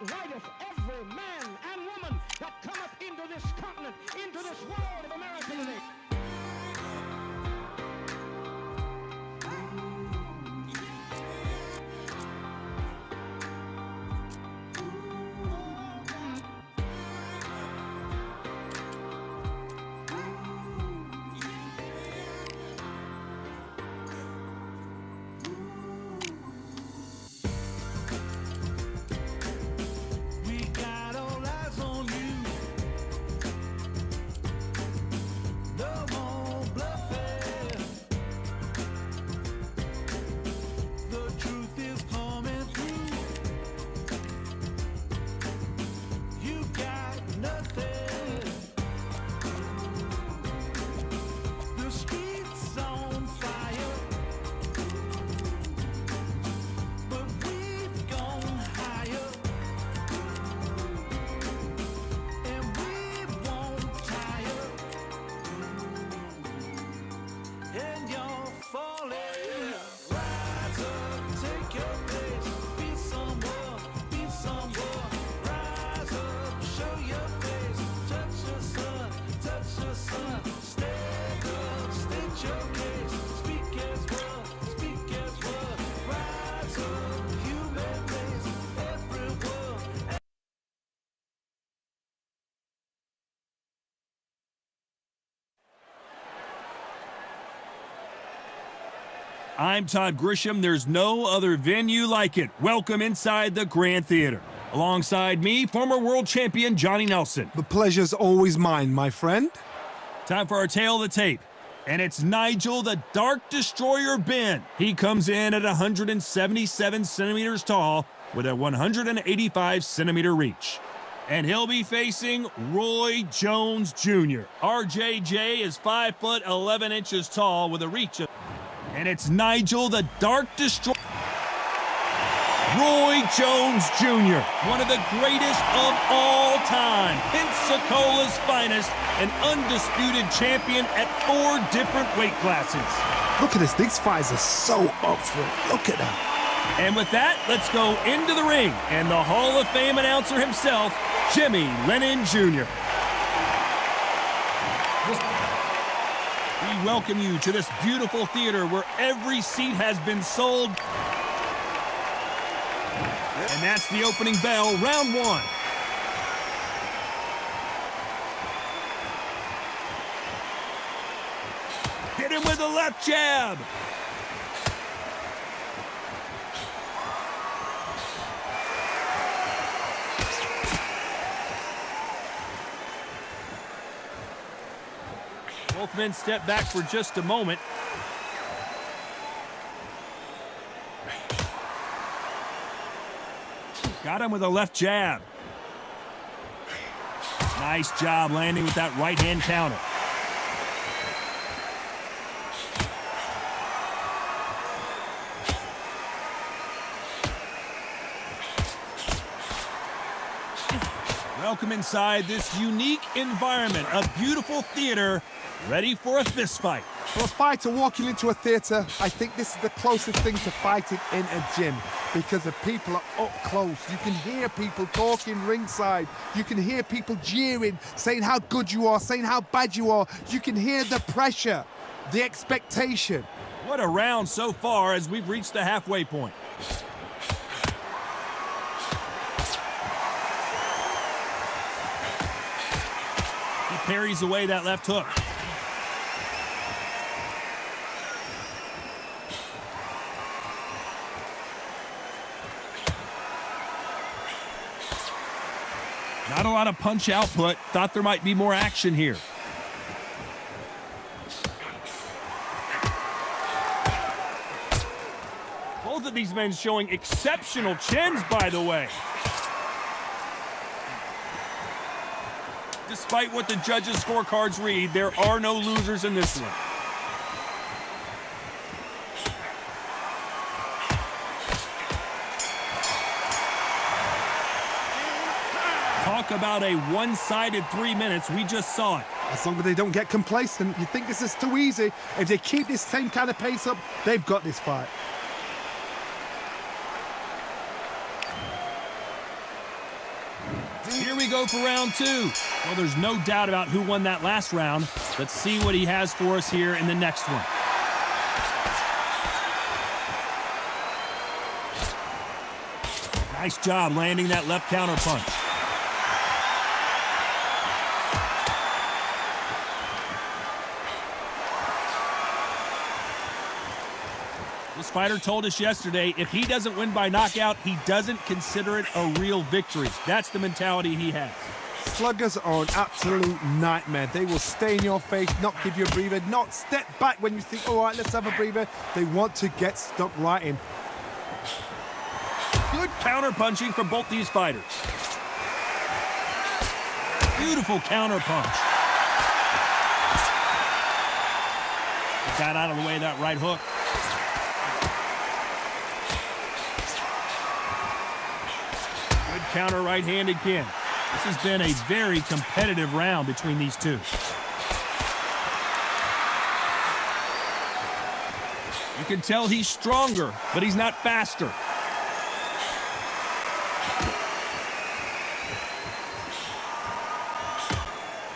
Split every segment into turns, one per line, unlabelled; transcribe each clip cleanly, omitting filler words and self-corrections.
outrideth every man and woman that cometh into this continent, into this world of America today.
I'm Todd Grisham. There's no other venue like it. Welcome inside the Grand Theater. Alongside me, former world champion Johnny Nelson.
The pleasure's always mine, my friend.
Time for our tale of the tape. And it's Nigel the Dark Destroyer Benn. He comes in at 177 centimeters tall with a 185 centimeter reach. And he'll be facing Roy Jones Jr. RJJ is 5 foot 11 inches tall with a reach of... And it's Nigel the Dark Destroyer. Roy Jones Jr., one of the greatest of all time, Pensacola's finest, an undisputed champion at 4 different weight classes.
Look at this, these fights are so up for it. Look at that.
And with that, let's go into the ring, and the Hall of Fame announcer himself, Jimmy Lennon Jr. We welcome you to this beautiful theater where every seat has been sold. And that's the opening bell, round 1. Hit him with a left jab. Both men step back for just a moment. Got him with a left jab. Nice job landing with that right hand counter. Welcome inside this unique environment, a beautiful theater, ready for a fist fight.
For a fighter walking into a theater, I think this is the closest thing to fighting in a gym because the people are up close. You can hear people talking ringside. You can hear people jeering, saying how good you are, saying how bad you are. You can hear the pressure, the expectation.
What a round so far as we've reached the halfway point. He parries away that left hook. Not a lot of punch output. Thought there might be more action here. Both of these men showing exceptional chins, by the way. Despite what the judges' scorecards read, there are no losers in this one. Talk about a one-sided 3 minutes. We just saw it.
As long as they don't get complacent, you think this is too easy. If they keep this same kind of pace up, they've got this fight.
go for round two. Well, there's no doubt about who won that last round. Let's see what he has for us here in the next one. Nice job landing that left counter punch. This fighter told us yesterday, if he doesn't win by knockout, he doesn't consider it a real victory. That's the mentality he has.
Sluggers are an absolute nightmare. They will stay in your face, not give you a breather, not step back when you think, all right, let's have a breather. They want to get stuck right in.
Good counter punching from both these fighters. Beautiful counter punch. Got out of the way of that right hook. Good counter right-handed kick. This has been a very competitive round between these two. You can tell he's stronger, but he's not faster.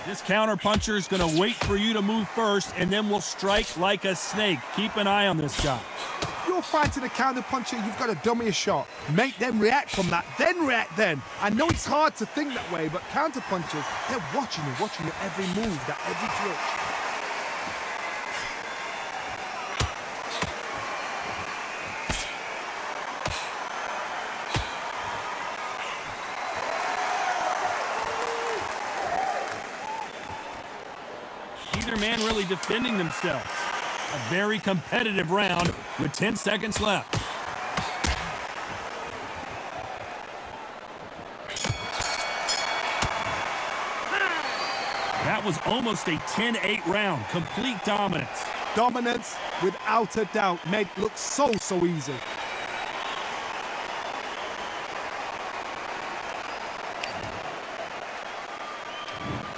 This counter puncher is going to wait for you to move first, and then will strike like a snake. Keep an eye on this guy.
If you're fighting a counter puncher, you've got to dummy a shot. Make them react from that, then react then. I know it's hard to think that way, but counter punchers, they're watching you every move, that every twitch.
Neither man really defending themselves. A very competitive round with 10 seconds left. That was almost a 10-8 round. Complete dominance.
Dominance, without a doubt, made it look so easy.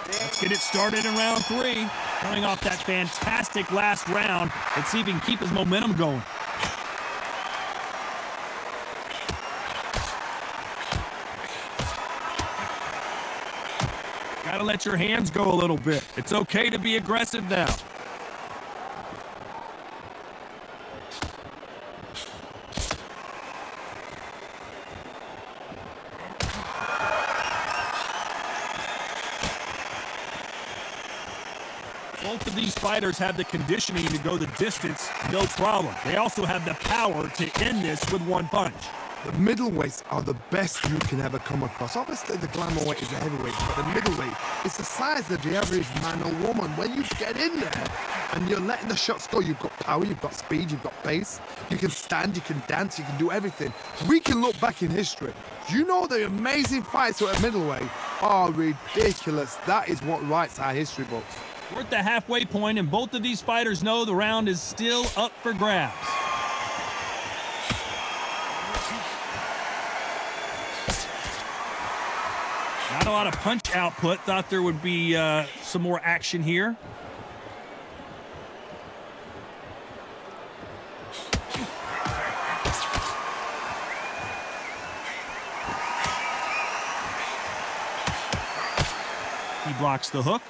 Let's get it started in round three. Coming off that fantastic last round. Let's see if he can keep his momentum going. Gotta let your hands go a little bit. It's okay to be aggressive now. Both of these fighters have the conditioning to go the distance, no problem. They also have the power to end this with one punch.
The middleweights are the best you can ever come across. Obviously, the glamour weight is the heavyweight, but the middleweight is the size of the average man or woman. When you get in there and you're letting the shots go, you've got power, you've got speed, you've got pace. You can stand, you can dance, you can do everything. We can look back in history. You know the amazing fights at middleweight are ridiculous. That is what writes our history books.
We're at the halfway point, and both of these fighters know the round is still up for grabs. Not a lot of punch output. Thought there would be some more action here. He blocks the hook.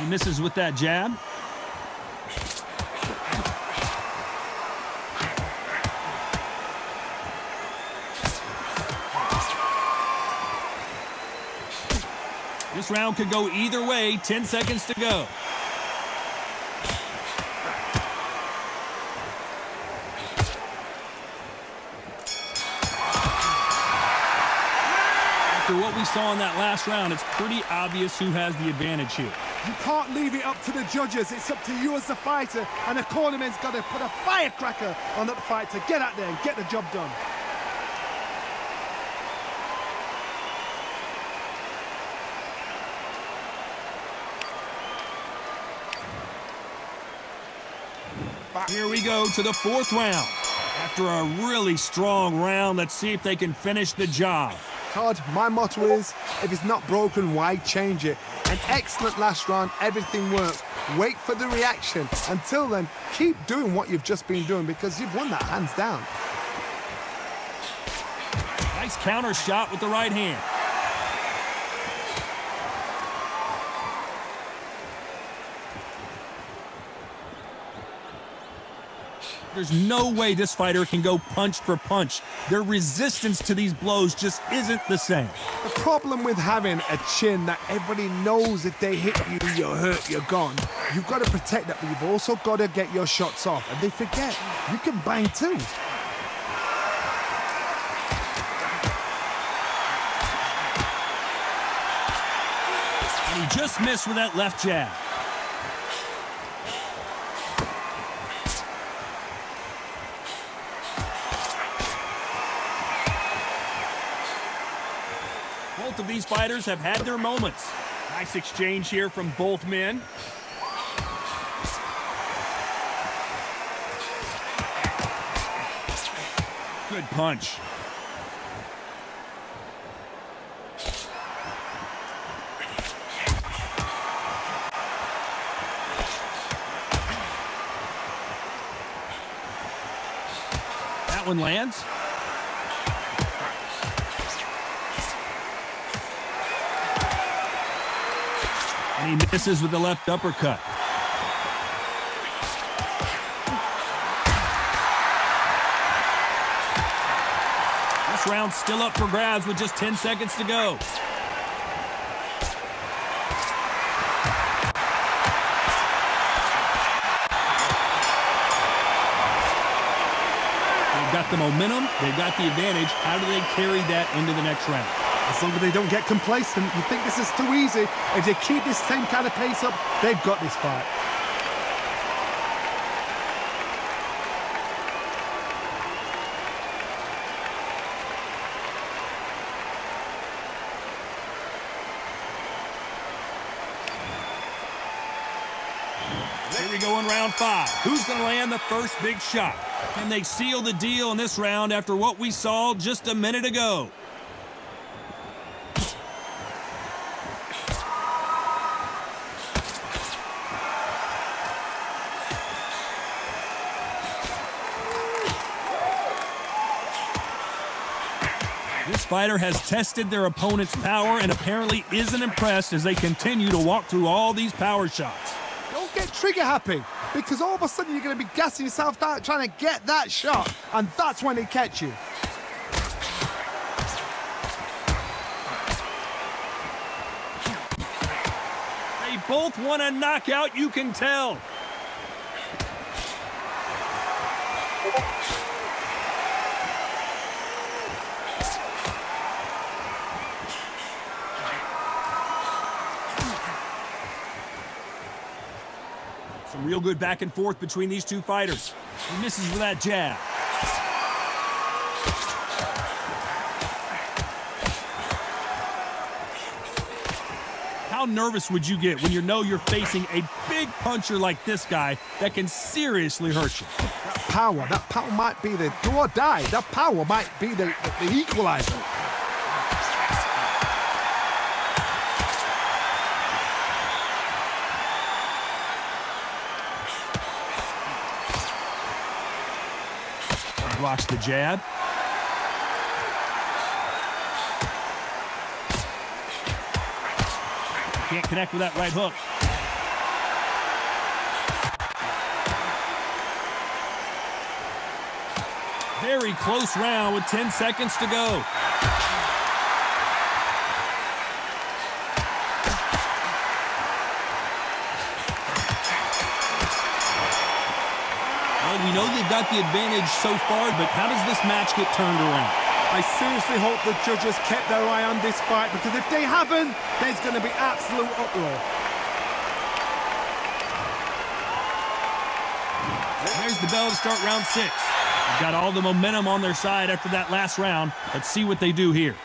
He misses with that jab. This round could go either way. 10 seconds to go. After what we saw in that last round, it's pretty obvious who has the advantage here.
You can't leave it up to the judges. It's up to you as the fighter, and the cornerman's got to put a firecracker on that fight to get out there and get the job done.
Here we go to the fourth round. After a really strong round, let's see if they can finish the job.
Todd, my motto is, if it's not broken, why change it? An excellent last round, everything works. Wait for the reaction. Until then, keep doing what you've just been doing because you've won that hands down.
Nice counter shot with the right hand. There's no way this fighter can go punch for punch. Their resistance to these blows just isn't the same.
The problem with having a chin that everybody knows if they hit you, you're hurt, you're gone. You've got to protect that, but you've also got to get your shots off. And they forget, you can bang too.
And he just missed with that left jab. Both of these fighters have had their moments. Nice exchange here from both men. Good punch. That one lands. And he misses with the left uppercut. This round's still up for grabs with just 10 seconds to go. They've got the momentum, they've got the advantage. How do they carry that into the next round?
As long as they don't get complacent, you think this is too easy. If they keep this same kind of pace up, they've got this fight.
Here we go in round 5. Who's going to land the first big shot? Can they seal the deal in this round after what we saw just a minute ago? This fighter has tested their opponent's power and apparently isn't impressed as they continue to walk through all these power shots.
Don't get trigger happy, because all of a sudden you're going to be gassing yourself out trying to get that shot, and that's when they catch you.
They both want a knockout, you can tell. Some real good back and forth between these two fighters. He misses with that jab. How nervous would you get when you know you're facing a big puncher like this guy that can seriously hurt you?
That power might be the do or die. That power might be the equalizer.
Blocks the jab. Can't connect with that right hook. Very close round with 10 seconds to go. We know they've got the advantage so far, but how does this match get turned around?
I seriously hope the judges kept their eye on this fight, because if they haven't, there's going to be absolute uproar.
There's the bell to start round 6. They've got all the momentum on their side after that last round. Let's see what they do here.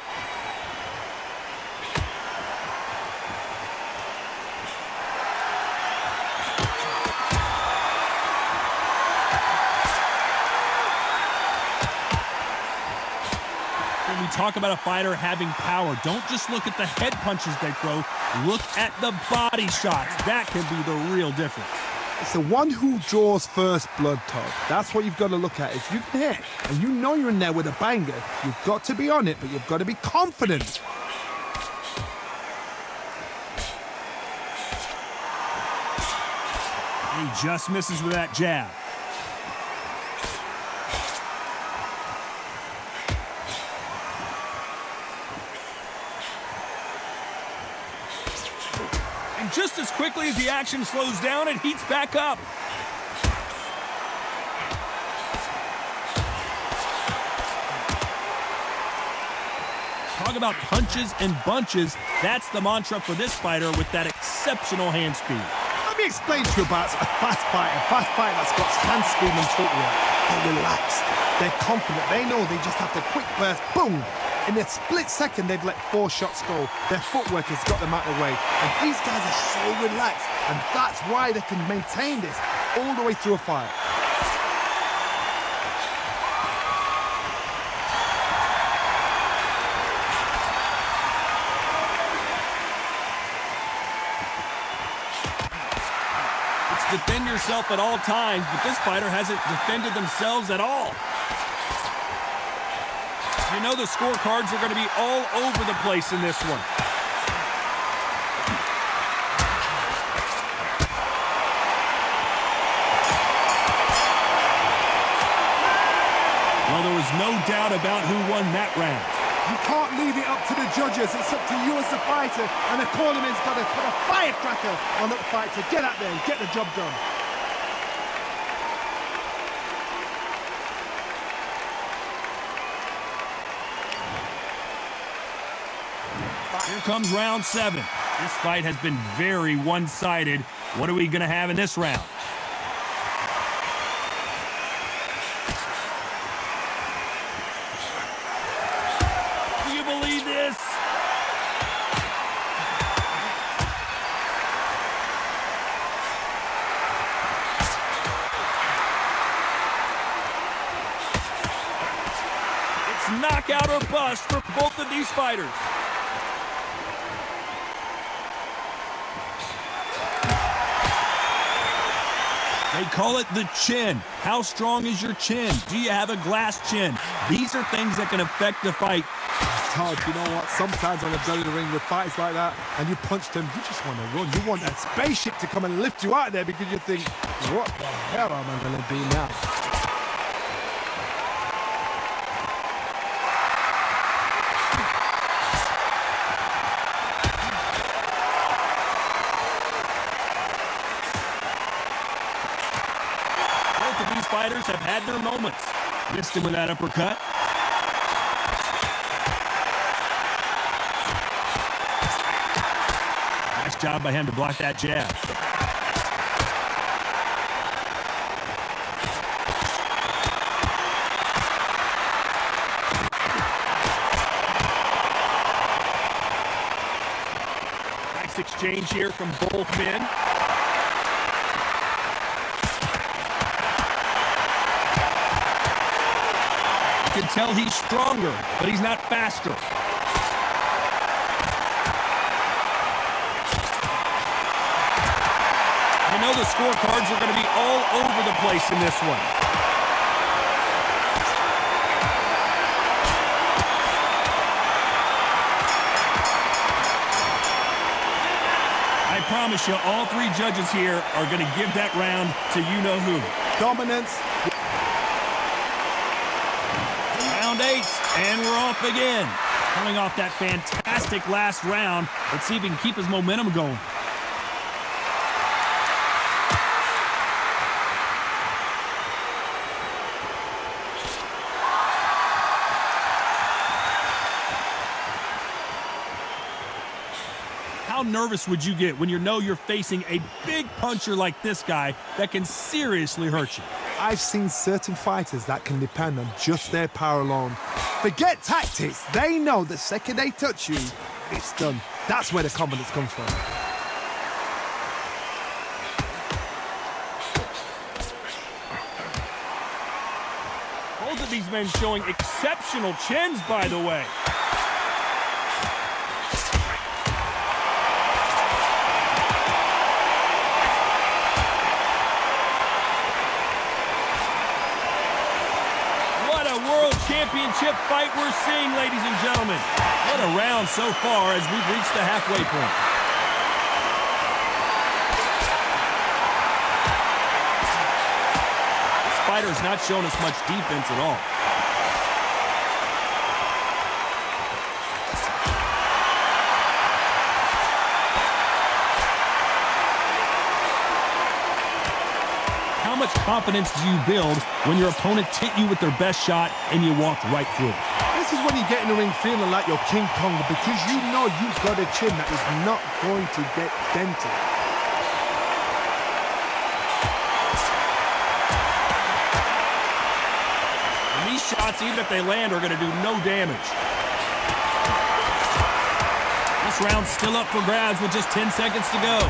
When we talk about a fighter having power, don't just look at the head punches they throw. Look at the body shots. That can be the real difference.
It's the one who draws first blood, Todd. That's what you've got to look at. If you can hit, and you know you're in there with a banger, you've got to be on it, but you've got to be confident.
He just misses with that jab. And just as quickly as the action slows down, it heats back up. Talk about punches and bunches. That's the mantra for this fighter with that exceptional hand speed.
Let me explain to you about a fast fighter that's got hand speed and footwork. They're relaxed, they're confident, they know they just have to quick burst, boom! In a split second, they've let 4 shots go. Their footwork has got them out of the way. And these guys are so relaxed, and that's why they can maintain this all the way through a fight.
Defend yourself at all times, but this fighter hasn't defended themselves at all. You know the scorecards are going to be all over the place in this one. Well, there was no doubt about who won that round.
You can't leave it up to the judges. It's up to you as the fighter, and the cornerman's got to put a firecracker on that fight to get out there and get the job done.
Here comes round 7. This fight has been very one-sided. What are we going to have in this round? Do you believe this? It's knockout or bust for both of these fighters. They call it the chin. How strong is your chin? Do you have a glass chin? These are things that can affect the fight.
Todd, you know what? Sometimes when I've done in the ring with fights like that, and you punch them, you just want to run. You want that spaceship to come and lift you out of there because you think, what the hell am I going to do now?
Fighters have had their moments. Missed him with that uppercut. Nice job by him to block that jab. Nice exchange here from both men. You can tell he's stronger, but he's not faster. You know the scorecards are going to be all over the place in this one. I promise you, all 3 judges here are going to give that round to you-know-who.
Dominance.
Round 8, and we're off again. Coming off that fantastic last round, let's see if he can keep his momentum going. How nervous would you get when you know you're facing a big puncher like this guy that can seriously hurt you?
I've seen certain fighters that can depend on just their power alone. Forget tactics. They know the second they touch you, it's done. That's where the confidence comes from.
Both of these men showing exceptional chins, by the way. championship fight we're seeing, ladies and gentlemen. What a round so far as we've reached the halfway point. This fighter's not shown us much defense at all. How much confidence do you build when your opponents hit you with their best shot and you walk right through it?
This is when you get in the ring feeling like you're King Kong, because you know you've got a chin that is not going to get dented.
And these shots, even if they land, are going to do no damage. This round's still up for grabs with just 10 seconds to go.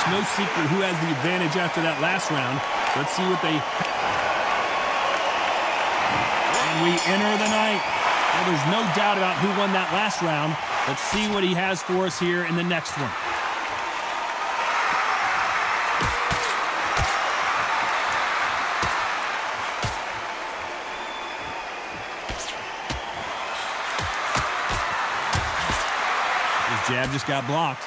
No secret who has the advantage after that last round. Let's see what they... And we enter the night. Well, there's no doubt about who won that last round. Let's see what he has for us here in the next one. His jab just got blocked.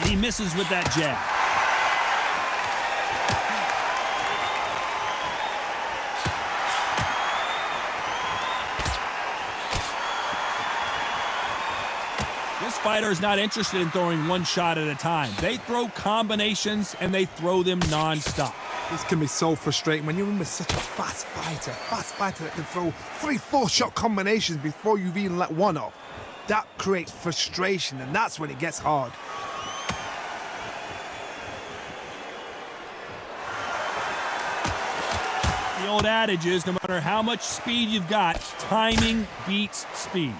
He misses with that jab. This fighter is not interested in throwing one shot at a time. They throw combinations, and they throw them non-stop.
This can be so frustrating when you're in with such a fast fighter that can throw 3-4 shot combinations before you've even let one off. That creates frustration, and that's when it gets hard.
The old adage is, no matter how much speed you've got, timing beats speed.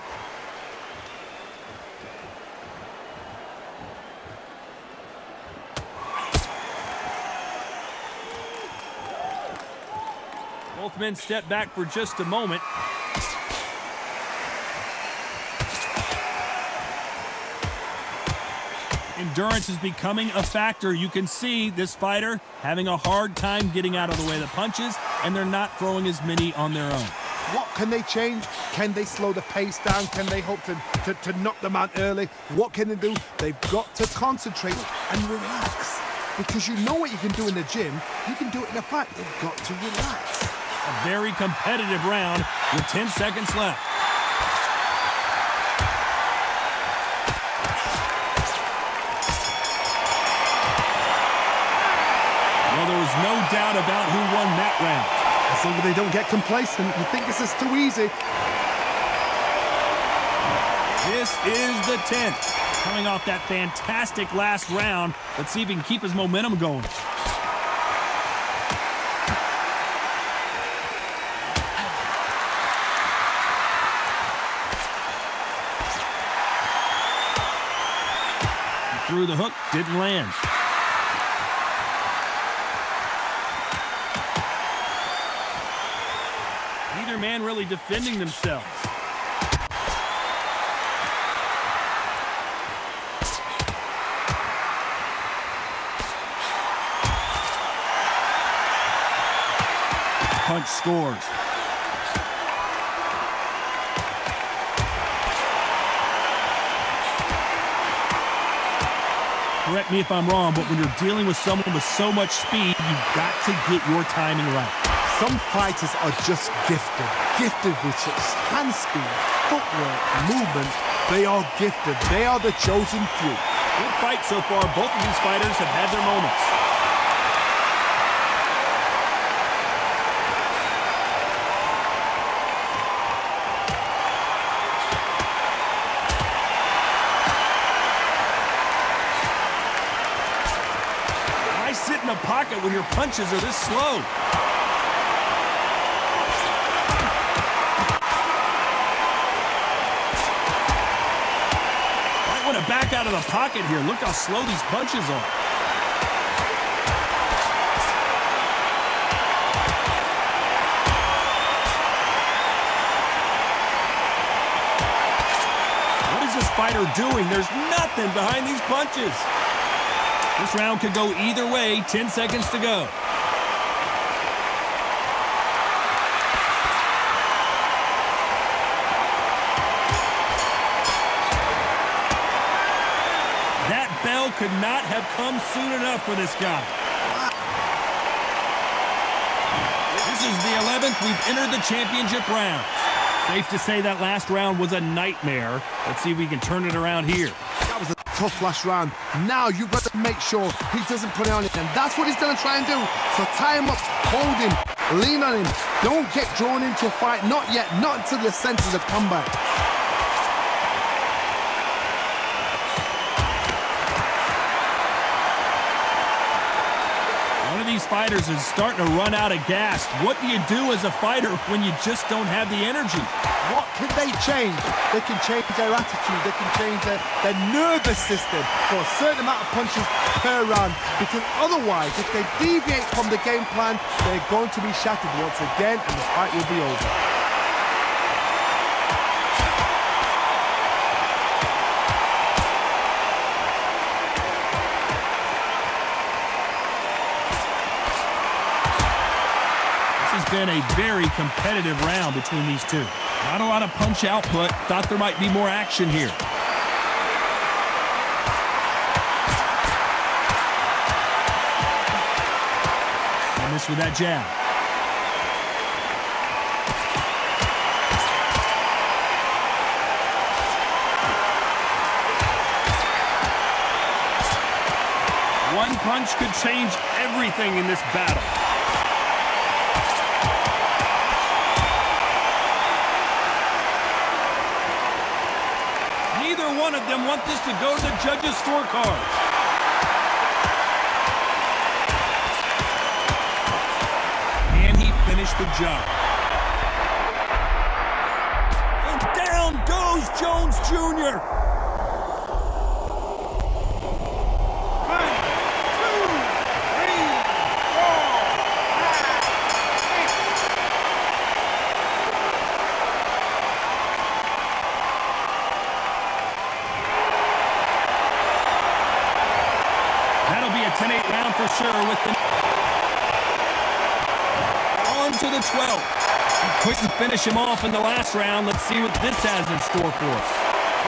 Both men step back for just a moment. Endurance is becoming a factor. You can see this fighter having a hard time getting out of the way of the punches, and they're not throwing as many on their own.
What can they change? Can they slow the pace down? Can they hope to knock them out early? What can they do? They've got to concentrate and relax. Because you know what you can do in the gym, you can do it in a fight. They've got to relax.
A very competitive round with 10 seconds left. Well, there was no doubt about who won that round.
As long as they don't get complacent, you think this is too easy.
This is the 10th. Coming off that fantastic last round, let's see if he can keep his momentum going. He threw the hook, didn't land. Neither man really defending themselves. Punch scores. Correct me if I'm wrong, but when you're dealing with someone with so much speed, you've got to get your timing right.
Some fighters are just gifted with such hand speed, footwork, movement. They are gifted. They are the chosen few.
Good fight so far. Both of these fighters have had their moments. Why sit in a pocket when your punches are this slow? Back out of the pocket here. Look how slow these punches are. fighter doing? There's nothing behind these punches. This round could go either way. 10 seconds to go. That bell could not have come soon enough for this guy. This is the 11th we've entered the championship round. Safe to say that last round was a nightmare. Let's see if we can turn it around here.
That was a tough last round. Now you've got to make sure he doesn't put it on it, and that's what he's going to try and do. So tie him up, hold him, lean on him. Don't get drawn into a fight. Not yet. Not until your senses have come back.
These fighters is starting to run out of gas. What do you do as a fighter when you just don't have the energy?
What can they change? They can change their attitude. They can change their nervous system for a certain amount of punches per round. Because otherwise, if they deviate from the game plan, they're going to be shattered once again, and the fight will be over.
Been a very competitive round between these two. Not a lot of punch output. Thought there might be more action here. And this with that jab. One punch could change everything in this battle. One of them want this to go to the judges' scorecard. And he finished the job. And down goes Jones Jr. For sure with the on to the 12th. He couldn't finish him off in the last round. Let's see what this has in store for us.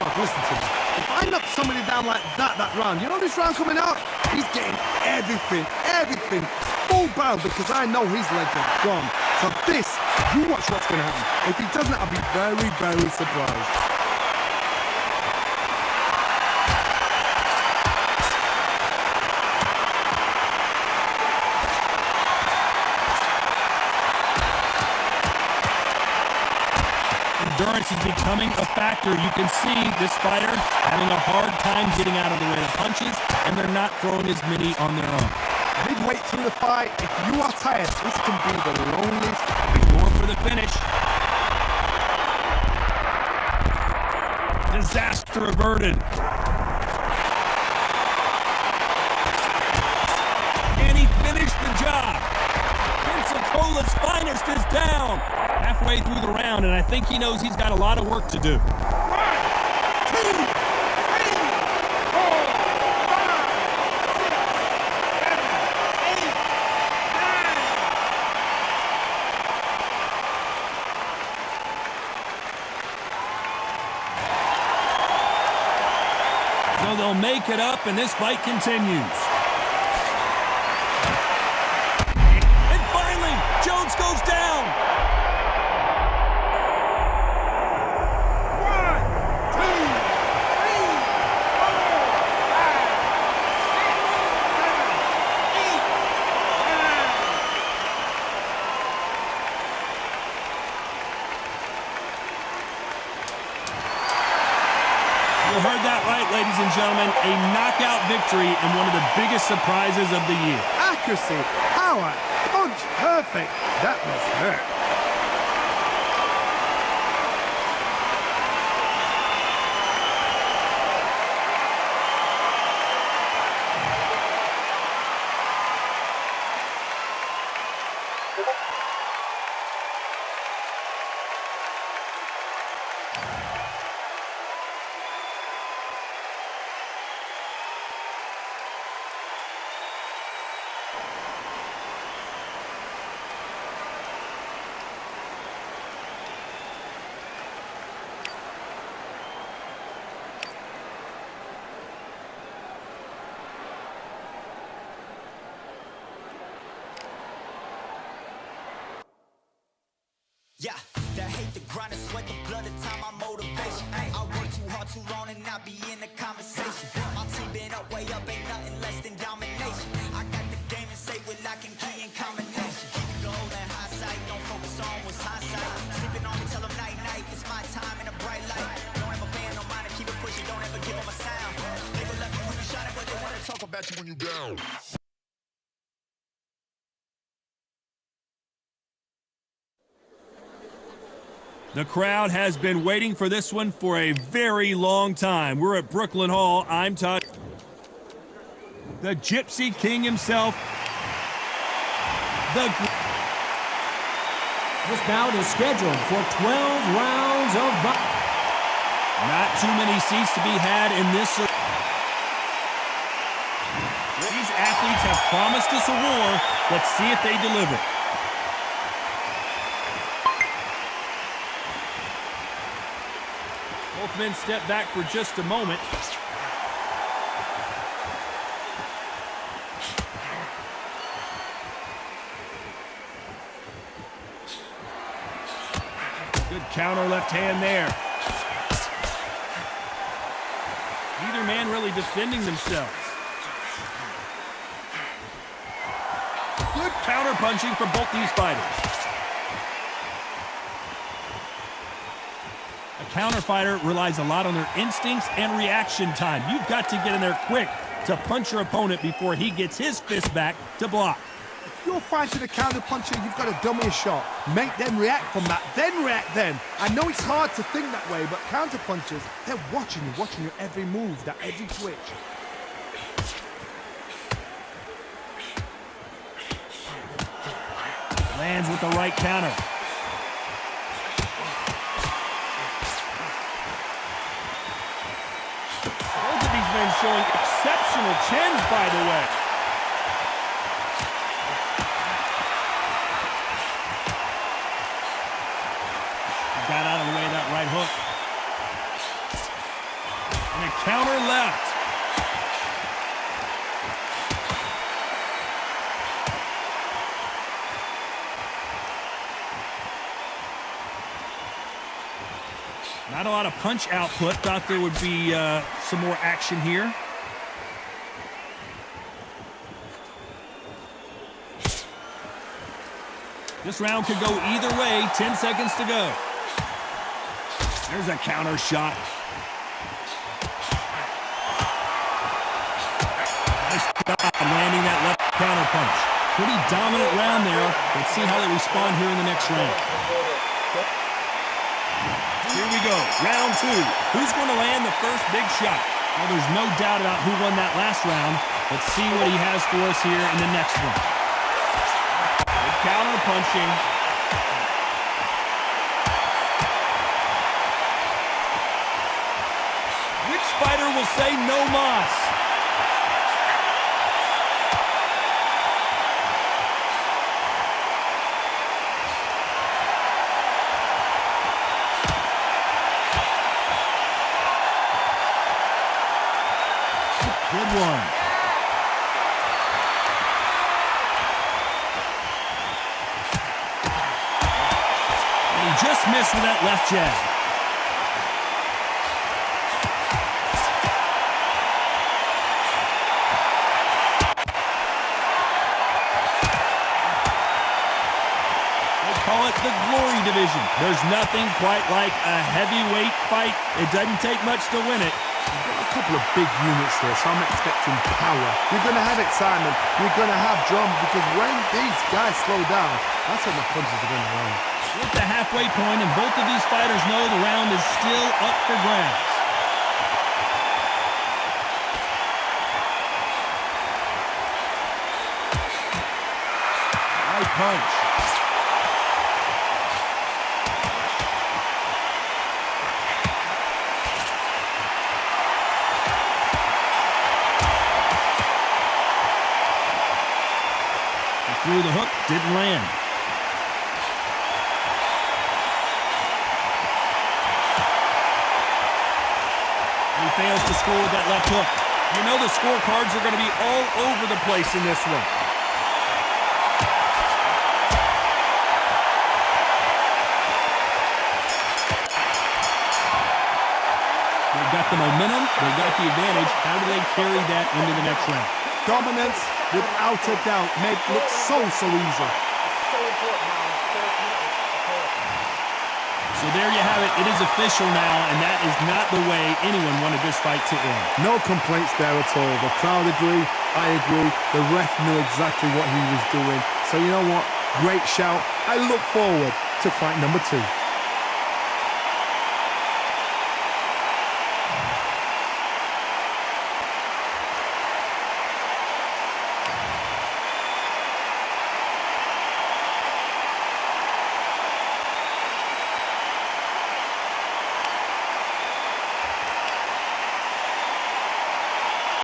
Oh, listen to me. If I knock somebody down like that round, you know this round coming up? He's getting everything, full barrel, because I know his legs are gone. So this, you watch what's going to happen. If he doesn't, I'll be very, very surprised.
Endurance is becoming a factor. You can see this fighter having a hard time getting out of the way of punches, and they're not throwing as many on their own.
Midway through the fight, if you are tired, this can be the loneliest.
Going for the finish. Disaster averted. And he finished the job. Pensacola's finest is down. Halfway through the round, and I think he knows he's got a lot of work to do. 1, 2, 3, 4, 5, 6, 7, 8, 9. So they'll make it up, and this fight continues. And finally, Jones goes down. You heard that right, ladies and gentlemen. A knockout victory and one of the biggest surprises of the year.
Accuracy, power, punch, perfect. That was hurt.
Yeah, the hate, the grind, the sweat, the blood, the time, my motivation. I work too hard, too long, and not be in the conversation. My team been up, way up, ain't nothing less than domination. I got the game and say with lock and key and combination. Keep it goal and high sight, don't focus on what's hindsight. Sleeping on me, tell them night, night, it's my time in a bright light. Don't ever pay no mind and keep it pushing, don't ever give them a sound. They will love you when you shining, but they wanna talk about you when you down.
The crowd has been waiting for this one for a very long time. We're at Brooklyn Hall. I'm Todd. The Gypsy King himself.
This bout is scheduled for 12 rounds of boxing.
Not too many seats to be had in this. These athletes have promised us a war. Let's see if they deliver. Both men step back for just a moment. Good counter left hand there. Neither man really defending themselves. Good counter punching from both these fighters. A counter fighter relies a lot on their instincts and reaction time. You've got to get in there quick to punch your opponent before he gets his fist back to block.
If you're fighting a counter puncher, you've got to dummy a shot. Make them react from that, then react then. I know it's hard to think that way, but counter punchers, they're watching your every move, that every twitch.
Lands with the right counter. Both of these men showing exceptional chins, by the way. Got out of the way of that right hook. And a counter left. Not a lot of punch output. Thought there would be some more action here. This round could go either way. 10 seconds to go. There's a counter shot. Nice job landing that left counter punch. Pretty dominant round there. Let's see how they respond here in the next round. Here we go, round two. Who's going to land the first big shot? Well, there's no doubt about who won that last round. Let's see what he has for us here in the next one. Good counter punching. Which fighter will say no mas? Good one. And he just missed with that left jab. They call it the glory division. There's nothing quite like a heavyweight fight. It doesn't take much to win it.
A couple of big units here, so I'm expecting power. You're going to have excitement. You're going to have drama, because when these guys slow down, that's when the punches are going to land.
We're at the halfway point, and both of these fighters know the round is still up for grabs. Right punch. Through the hook, didn't land. He fails to score with that left hook. You know the scorecards are going to be all over the place in this one. the momentum. They got the advantage. How do they carry that into the next round?
Dominance, without a doubt, made it look so easy.
So there you have it. It is official now, and that is not the way anyone wanted this fight to end.
No complaints there at all. The crowd agree, I agree. The ref knew exactly what he was doing. So you know what? Great shout. I look forward to fight number 2.